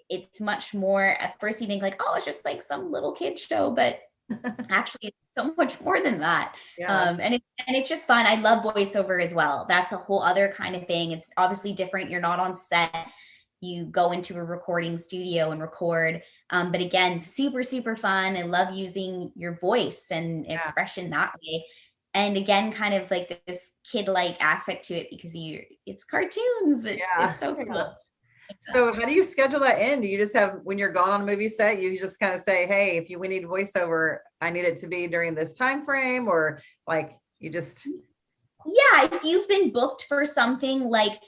it's much more, at first you think like, oh, it's just like some little kid show, but actually it's so much more than that. And it's just fun. I love voiceover as well. That's a whole other kind of thing. It's obviously different. You're not on set. You go into a recording studio and record. But again, super, super fun. I love using your voice and expression that way. And again, kind of like this kid-like aspect to it, because it's cartoons, but it's so cool. So how do you schedule that in? Do you just have, when you're gone on a movie set, you just kind of say, hey, we need voiceover, I need it to be during this time frame, or like you just. Yeah, if you've been booked for something, like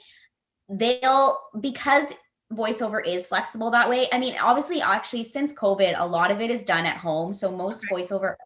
because voiceover is flexible that way. I mean, obviously, actually, since COVID, a lot of it is done at home. So most voiceover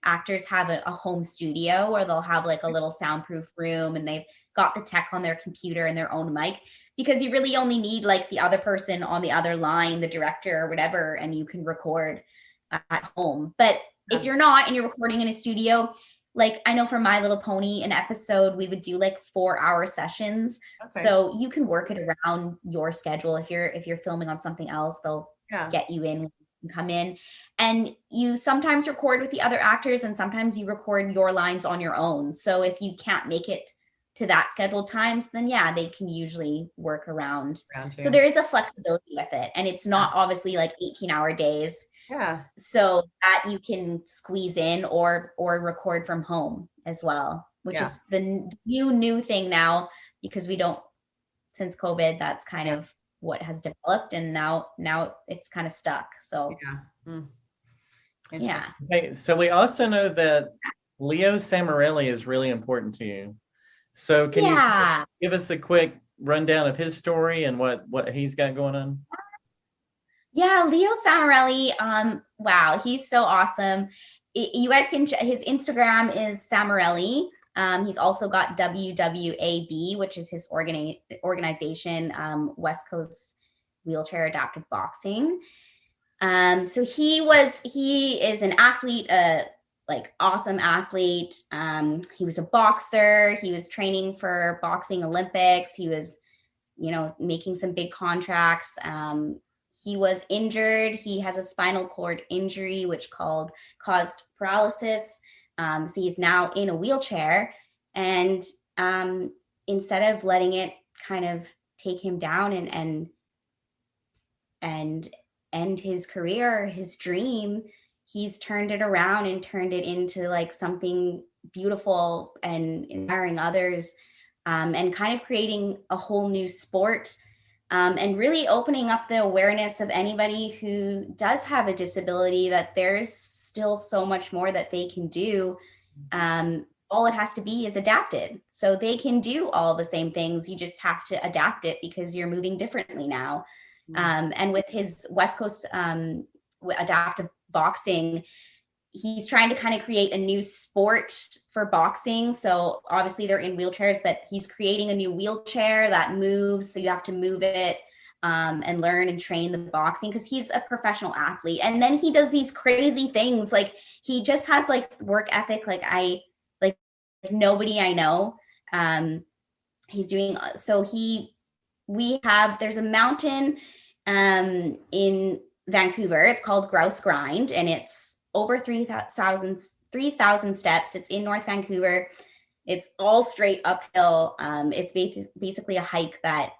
actors have a home studio where they'll have like a little soundproof room, and they've got the tech on their computer and their own mic, because you really only need like the other person on the other line, the director or whatever, and you can record at home. But if you're not and you're recording in a studio, like I know for My Little Pony, an episode, we would do like 4-hour sessions. So you can work it around your schedule. If you're filming on something else, they'll get you in, come in. And you sometimes record with the other actors, and sometimes you record your lines on your own. So if you can't make it to that scheduled times, then they can usually work around. So there is a flexibility with it, and it's not obviously like 18-hour days. So that you can squeeze in or record from home as well, which is the new thing now, because since COVID, that's kind of what has developed, and now it's kind of stuck. So Okay, so we also know that Leo Samarelli is really important to you. So can you give us a quick rundown of his story and what he's got going on? Yeah, Leo Samarelli. Wow, he's so awesome. You guys can, his Instagram is Samarelli. He's also got WWAB, which is his organization, West Coast Wheelchair Adaptive Boxing. So he is an athlete, like awesome athlete. He was a boxer. He was training for boxing Olympics. He was, making some big contracts. He was injured. He has a spinal cord injury, which caused paralysis. So he's now in a wheelchair. And instead of letting it kind of take him down and end his career, his dream, he's turned it around and turned it into like something beautiful and inspiring others, and kind of creating a whole new sport, and really opening up the awareness of anybody who does have a disability, that there's still so much more that they can do. All it has to be is adapted. So they can do all the same things. You just have to adapt it because you're moving differently now. And with his West Coast adaptive boxing, he's trying to kind of create a new sport for boxing. So obviously they're in wheelchairs, but he's creating a new wheelchair that moves. So you have to move it and learn and train the boxing, because he's a professional athlete. And then he does these crazy things. Like he just has like work ethic. Like nobody I know. He's doing, so there's a mountain in Vancouver. It's called Grouse Grind, and it's over 3,000 steps. It's in North Vancouver. It's all straight uphill. It's basically a hike that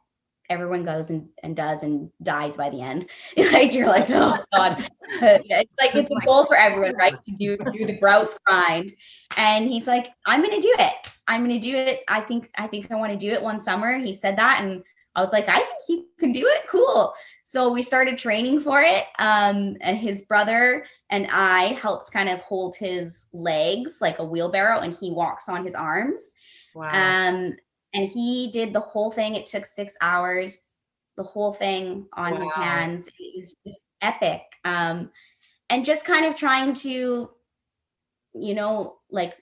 everyone goes and does and dies by the end. Like you're like, oh God. It's a goal for everyone, right? To do the Grouse Grind. And he's like, I'm gonna do it. I think I want to do it one summer. He said that, and I was like, I think he can do it. Cool. So we started training for it. And his brother and I helped kind of hold his legs like a wheelbarrow, and he walks on his arms. Wow. And he did the whole thing. It took 6 hours, the whole thing on his hands. It was just epic. And just kind of trying to, like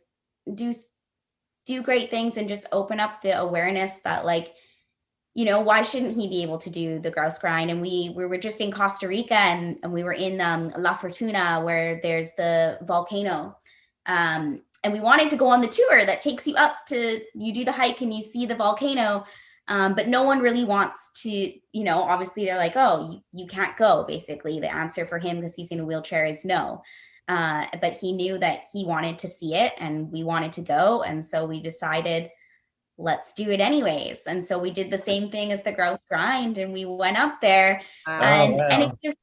do great things and just open up the awareness that, like, why shouldn't he be able to do the Grouse Grind? And we were just in Costa Rica, and we were in La Fortuna, where there's the volcano. And we wanted to go on the tour that takes you up you do the hike and you see the volcano. But no one really wants to, obviously they're like, oh, you can't go. Basically, the answer for him, because he's in a wheelchair, is no. But he knew that he wanted to see it, and we wanted to go. And so we decided, let's do it anyways. And so we did the same thing as the Grouse Grind, and we went up there. And it just,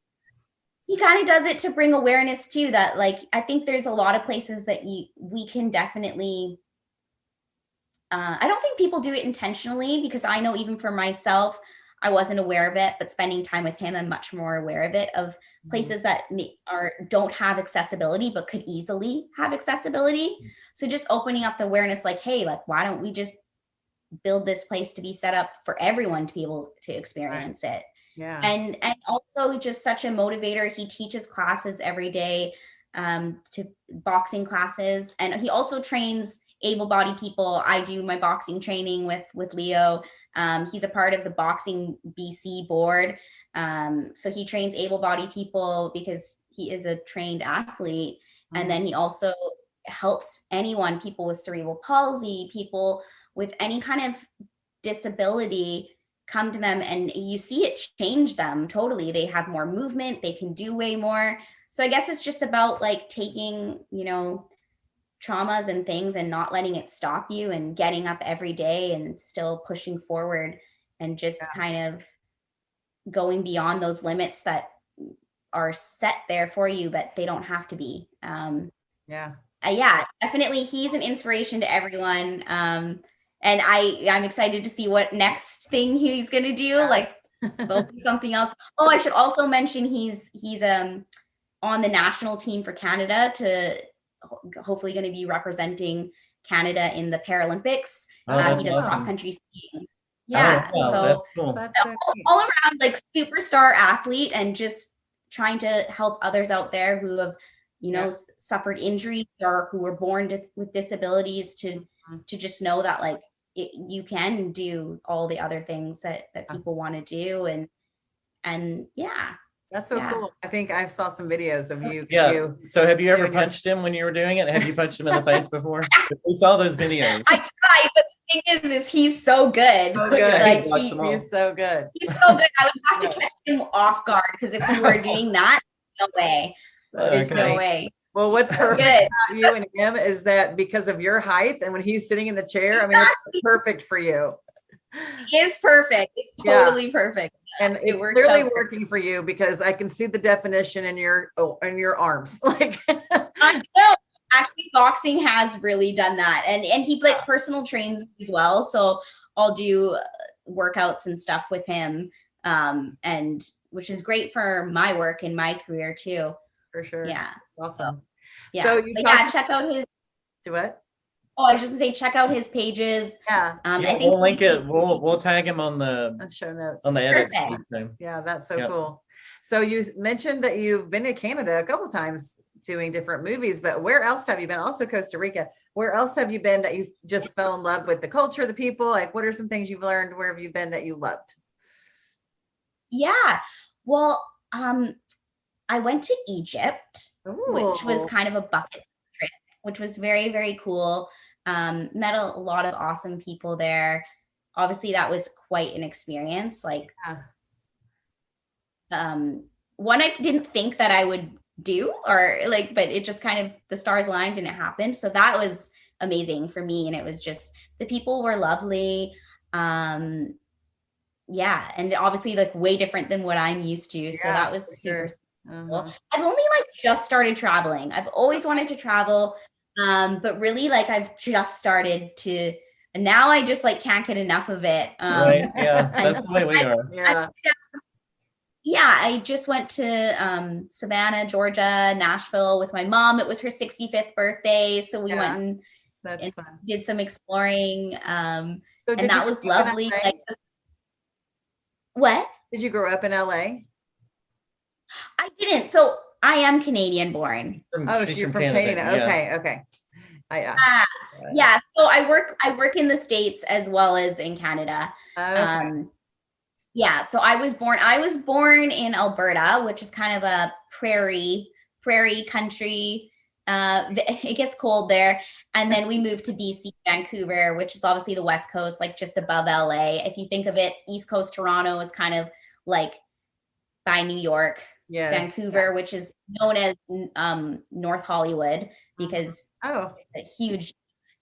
he kind of does it to bring awareness too, that like, I think there's a lot of places that we can definitely, I don't think people do it intentionally, because I know even for myself, I wasn't aware of it, but spending time with him, I'm much more aware of it, of places that don't have accessibility, but could easily have accessibility. So just opening up the awareness, like, hey, like, why don't we just build this place to be set up for everyone to be able to experience it? Yeah. And also just such a motivator. He teaches classes every day, to boxing classes. And he also trains able-bodied people. I do my boxing training with Leo. He's a part of the Boxing BC board. So he trains able-bodied people because he is a trained athlete. And then he also helps people with cerebral palsy, people with any kind of disability, come to them, and you see it change them totally. They have more movement, they can do way more. So I guess it's just about like taking, traumas and things and not letting it stop you, and getting up every day and still pushing forward, and just kind of going beyond those limits that are set there for you, but they don't have to be. Definitely he's an inspiration to everyone. And I'm excited to see what next thing he's going to do. Like there'll be something else. Oh, I should also mention he's on the national team for Canada, to hopefully going to be representing Canada in the Paralympics. He does cross country skiing. Yeah. So cool. That's so all around like superstar athlete, and just trying to help others out there who have, you know, suffered injuries or who were born with disabilities to just know that like you can do all the other things that people want to do. And yeah. That's so cool. I think I saw some videos of you. So have you ever punched him when you were doing it? Have you punched him in the face before? We saw those videos. I tried, but the thing is he's so good. Like he's so good. He's so good. I would have to catch him off guard because if we were doing that, no way. There's no way. Well, what's perfect about you and him is that because of your height and when he's sitting in the chair, I mean, it's perfect for you. It is perfect. It's totally perfect. And it's clearly working for you because I can see the definition in your arms. Like I know. Actually, boxing has really done that. And he like personal trains as well. So I'll do workouts and stuff with him. And which is great for my work and my career too. For sure. Yeah. Awesome. Yeah. So check out his what? Oh, I was just gonna say check out his pages. Yeah. I think we'll link it. We'll tag him on the show notes on the edit. Yeah, that's so cool. So you mentioned that you've been to Canada a couple times doing different movies, but where else have you been? Also Costa Rica. Where else have you been that you just fell in love with the culture, the people? Like, what are some things you've learned? Where have you been that you loved? Yeah. Well, I went to Egypt, which was kind of a bucket trip, which was very, very cool. Met a lot of awesome people there. Obviously, that was quite an experience. Like, one I didn't think that I would do, or like, but it just kind of the stars aligned and it happened. So that was amazing for me, and it was just the people were lovely. Yeah, and obviously like way different than what I'm used to. So that was super cool. I've only like just started traveling. I've always wanted to travel. But really like I've just started to, and now I just like can't get enough of it. Right. Yeah, that's the way we are. I just went to Savannah, Georgia, Nashville with my mom. It was her 65th birthday. So we went and did some exploring. And that was lovely. Like, what? Did you grow up in LA? I didn't. So I am Canadian born. Oh, you're from Canada. Okay. Yeah. So I work in the States as well as in Canada. Yeah. So I was born in Alberta, which is kind of a prairie country. It gets cold there. And then we moved to BC, Vancouver, which is obviously the West Coast, like just above LA. If you think of it, East Coast Toronto is kind of like by New York. Vancouver, which is known as North Hollywood because it's a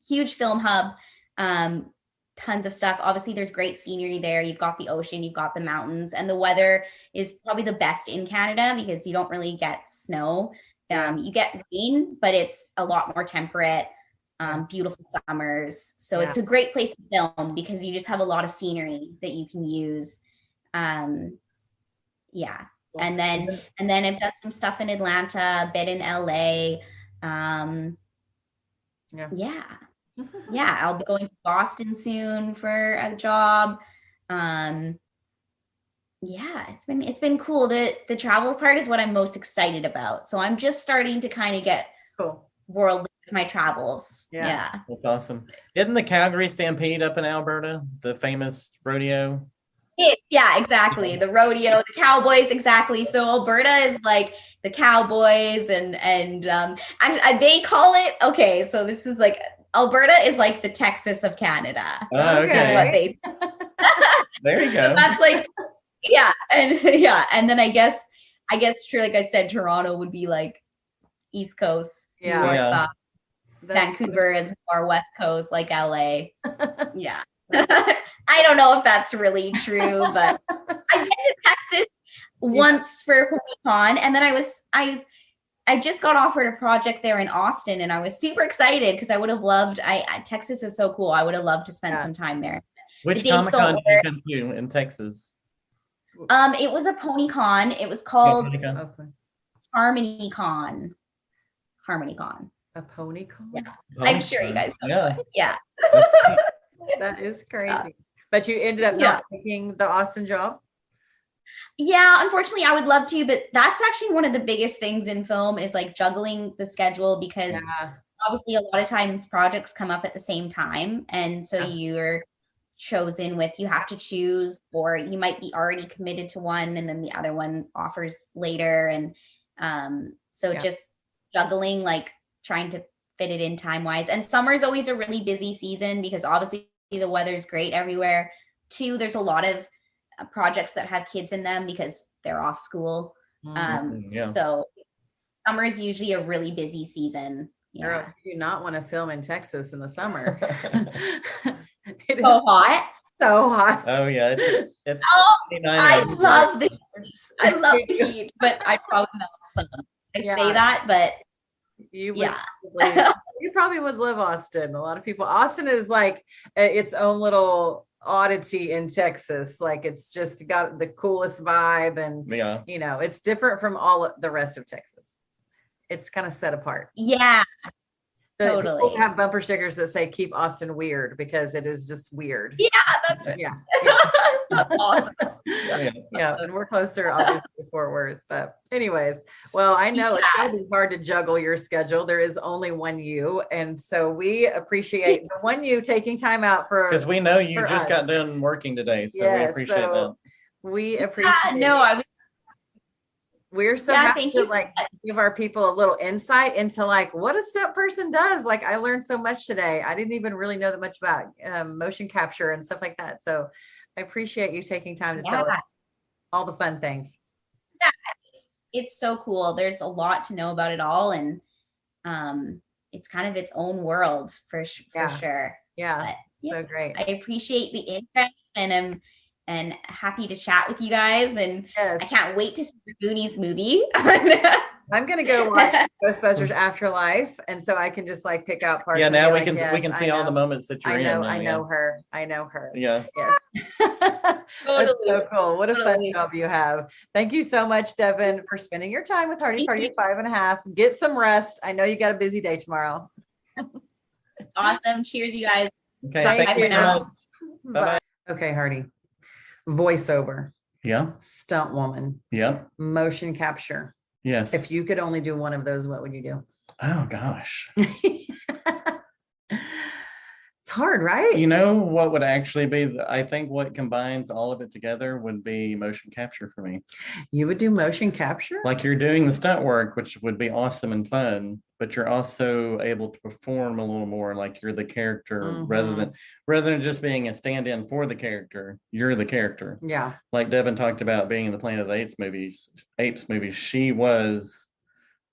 huge film hub, tons of stuff. Obviously there's great scenery there. You've got the ocean, you've got the mountains, and the weather is probably the best in Canada because you don't really get snow. You get rain, but it's a lot more temperate, beautiful summers. So it's a great place to film because you just have a lot of scenery that you can use. And then I've done some stuff in Atlanta, a bit in LA. I'll be going to Boston soon for a job. It's been cool. The travel part is what I'm most excited about. So I'm just starting to kind of get worldly with my travels. Yeah. That's awesome. Isn't the Calgary Stampede up in Alberta the famous rodeo? Exactly. The rodeo, the cowboys, exactly. So Alberta is like the cowboys and they call it, so this is like, Alberta is like the Texas of Canada. Oh, okay. Is what they there you go. So that's like, and then I guess true, like I said, Toronto would be like East Coast. Vancouver is more West Coast, like LA. Yeah. I don't know if that's really true, but I went to Texas once for PonyCon, and then I just got offered a project there in Austin, and I was super excited because I would have loved. Texas is so cool. I would have loved to spend some time there. Which Comic-Con did you come to in Texas? It was a PonyCon. It was called HarmonyCon. HarmonyCon. A PonyCon? Yeah. I'm sure you guys know. Yeah. That is crazy. But you ended up not taking the Austin job? Yeah, unfortunately, I would love to, but that's actually one of the biggest things in film is like juggling the schedule because obviously a lot of times projects come up at the same time. And so you're chosen with, you have to choose, or you might be already committed to one and then the other one offers later. And so just juggling, like trying to fit it in time wise. And summer is always a really busy season because obviously the weather's great everywhere. Two, there's a lot of projects that have kids in them because they're off school. So summer is usually a really busy season. Girl, you do not want to film in Texas in the summer. It so is hot. so hot. Oh yeah, it's I love the heat. I love the heat, but I probably not sun. I say that, but you would you probably would live Austin. A lot of people. Austin is like its own little oddity in Texas. Like it's just got the coolest vibe, and you know, it's different from all the rest of Texas. It's kind of set apart. Yeah. Totally. People have bumper stickers that say "Keep Austin weird" because it is just weird. Yeah, that's it. That's awesome. And we're closer, obviously, to Fort Worth. But anyways, well, I know it's going to be hard to juggle your schedule. There is only one you, and so we appreciate the one you taking time out for. Because we know you just got done working today, so we appreciate that. We appreciate. We're so happy to like give our people a little insight into like what a stunt person does. Like I learned so much today. I didn't even really know that much about motion capture and stuff like that. So I appreciate you taking time to tell us all the fun things. Yeah, it's so cool. There's a lot to know about it all, and it's kind of its own world for sure. Yeah, but, so great. I appreciate the interest, and happy to chat with you guys. And I can't wait to see the Goonies movie. I'm gonna go watch Ghostbusters Afterlife, and so I can just like pick out parts. Yeah, now we can see all the moments that you're in. I know her. Yeah. Yes. That's so cool. What a fun job you have. Thank you so much, Devyn, for spending your time with Hardy Party 5.5. Get some rest. I know you got a busy day tomorrow. Awesome. Cheers, you guys. Okay. Thank you so much. Bye-bye. Okay, Hardy. Voiceover. Yeah. Stunt woman. Yeah. Motion capture. Yes. If you could only do one of those, what would you do? Oh gosh. It's hard, right? You know what would actually be, I think what combines all of it together would be motion capture for me. You would do motion capture? Like you're doing the stunt work, which would be awesome and fun, but you're also able to perform a little more like you're the character rather than just being a stand-in for the character. You're the character. Yeah. Like Devyn talked about being in the Planet of the Apes movies. She was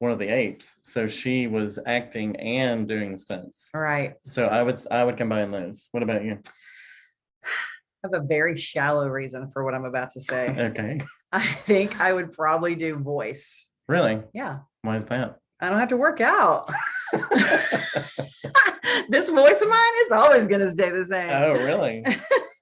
one of the apes, so she was acting and doing the stunts. Right. So I would combine those. What about you? I have a very shallow reason for what I'm about to say. Okay. I think I would probably do voice. Really? Yeah. Why is that? I don't have to work out. This voice of mine is always going to stay the same. Oh, really?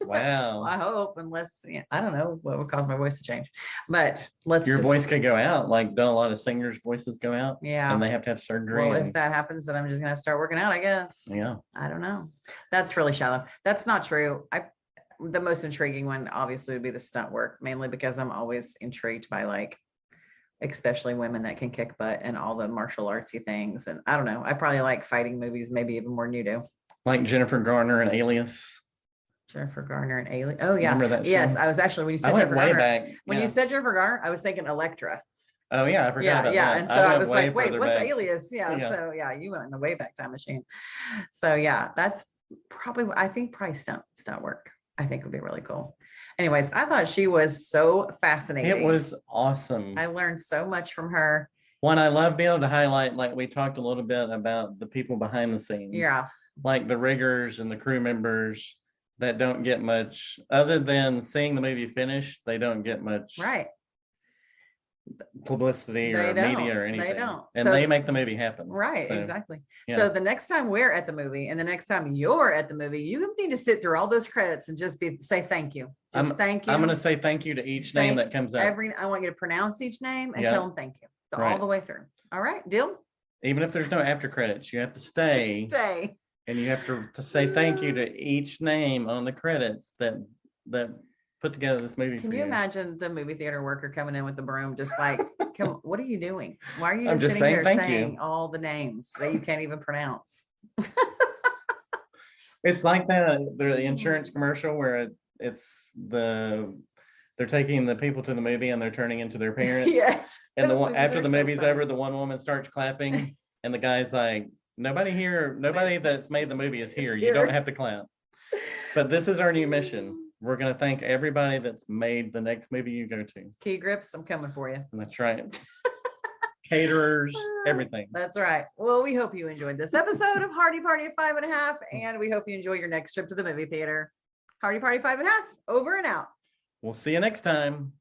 Wow. I hope, unless I don't know what would cause my voice to change, but your voice could go out. Like, don't a lot of singers' voices go out? Yeah. And they have to have surgery. Well, if that happens, then I'm just going to start working out, I guess. Yeah. I don't know. That's really shallow. That's not true. The most intriguing one obviously would be the stunt work, mainly because I'm always intrigued by like, especially women that can kick butt and all the martial artsy things. And I don't know. I probably like fighting movies, maybe even more than you do. Like Jennifer Garner and Alias. Jennifer Garner and Alien. Oh yeah. Remember that show? Yes, I was actually when you said Jennifer Garner. When you said Jennifer Garner, I was thinking Electra. Oh yeah, I forgot about that. And so I was like, wait, what's Alias? Yeah. So yeah, you went in the Wayback Time Machine. So yeah, that's probably stunt work. I think would be really cool. Anyways, I thought she was so fascinating. It was awesome. I learned so much from her. One, I love being able to highlight, like we talked a little bit about the people behind the scenes. Yeah. Like the riggers and the crew members that don't get much other than seeing the movie finished. They don't get much publicity or media or anything. They don't. And they make the movie happen. Right, so, exactly. Yeah. So the next time we're at the movie and the next time you're at the movie, you need to sit through all those credits and just say thank you. Thank you. I'm going to say thank you to each name that comes up. I want you to pronounce each name and tell them thank you all the way through. All right, deal? Even if there's no after credits, you have to stay. Just stay. And you have to say thank you to each name on the credits that put together this movie Can for you imagine the movie theater worker coming in with the broom, just like, come, what are you doing? Why are you I'm just just sitting saying here thank you. saying all the names that you can't even pronounce? It's like the insurance commercial where they're taking the people to the movie and they're turning into their parents. Yes. And those after movies the are so movie's funny. over, the one woman starts clapping, and the guy's like, nobody that's made the movie is here. You don't have to clap. But this is our new mission. We're gonna thank everybody that's made the next movie you go to. Key grips, I'm coming for you. And that's right. Caterers, everything. That's right. Well, we hope you enjoyed this episode of Hardy Party of 5.5, and we hope you enjoy your next trip to the movie theater. Hardy Party 5.5, over and out. We'll see you next time.